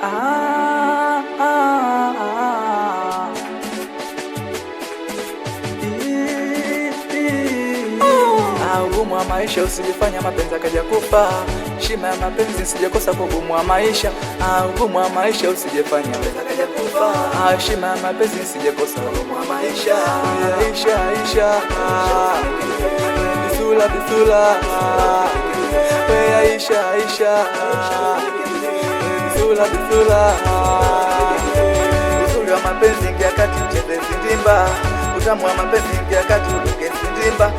Ah, ah, ah. Ugumu wa maisha usijifanya mapenzi akaja kufa. Shima ya mapenzi usijekosa kwa ugumu wa maisha. Ugumu wa maisha usijifanya mapenzi akaja kufa. Shima ya mapenzi usijekosa kwa ugumu wa maisha. Aisha bisula bisula. Aisha bisula bisula. Uzuri wa mapenzi ingia kati ucheze sindimba. Utamu wa mapenzi ingia kati uruke sindimba.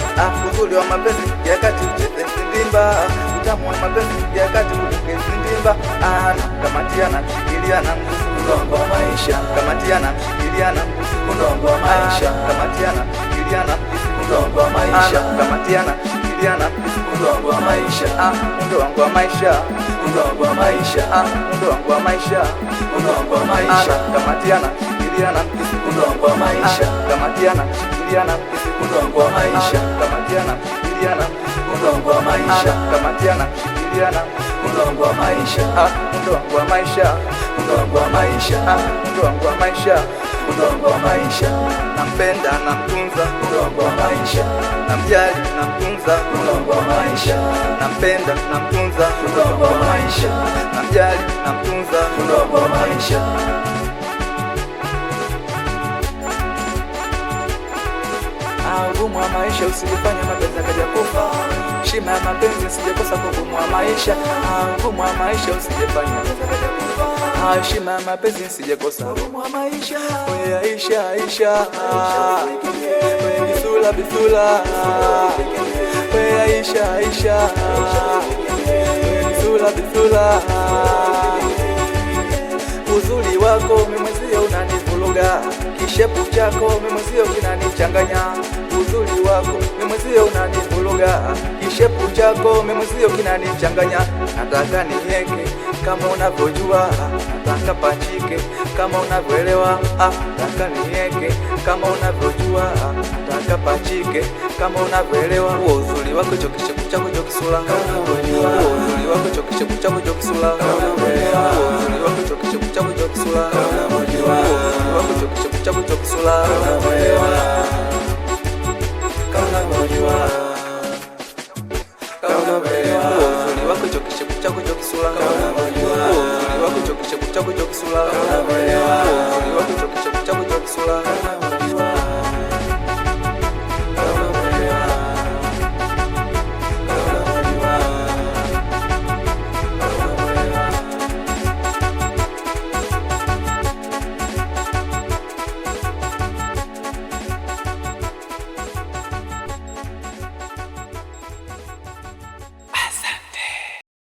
Uzuri wa mapenzi ingia kati ucheze sindimba. Utamu wa mapenzi ingia kati uruke sindimba. Kamatia na mshikilia na mgusu udongo wa maisha. Kamatia na mshikilia na mgusu udongo wa maisha. Kamatia na mshikilia na mgusu udongo wa maisha. Kamatia na mshikilia na mgusu udongo wa maisha. Undo wangu wa maisha. Udongo wa maisha. Undo wangu wa maisha. Udongo wa maisha. Kamatia na mshikilia na mgusu udongo wa maisha. Kamatia na mshikilia na mgusu udongo wa maisha. Kamatia na mshikilia na udongo wa maisha. Kamatia na mshikilia na udongo wa maisha. Undo wangu wa maisha. Udongo wa maisha. Undo wangu wa maisha. Udongo wa maisha. Nampenda namtunza udongo wa maisha. Namjali namtunza udongo wa maisha. Nampenda namtunza udongo wa maisha. Namjali namtunza udongo wa maisha. Ugumu wa maisha usijifanya mapenzi akaja kufa. Shima ya mapenzi usijekosa kwa ugumu wa maisha. Ugumu wa maisha usijifanya mapenzi akaja kufa. Shima ya mapenzi usijekosa ugumu wa maisha. Aisha bisula bisula. Aisha bisula bisula. Uzuri wako mimwezio unanivuruga. Kishepu chako mimwezio kinanichanganya. Uzuri wako mimwezio unanivuruga. Kishepu chako mimwezio kinanichanganya. Nataka nieke kama unavyojua. Nataka pachike kama unavyoelewa. Nataka nieke kama unavyojua. Nataka pachike kama unavyoelewa. Uzuri wako chokishepu chako chokisula. Uzuri wako chokishepu chako chokisula. Uzuri wako chokishepu chako chokisula. Uzuri wako chokishepu chako chokisula. Uzuri wako chokishepu chako chokisula. Uzuri wako chokishepu chako chokisula. Uzuri wako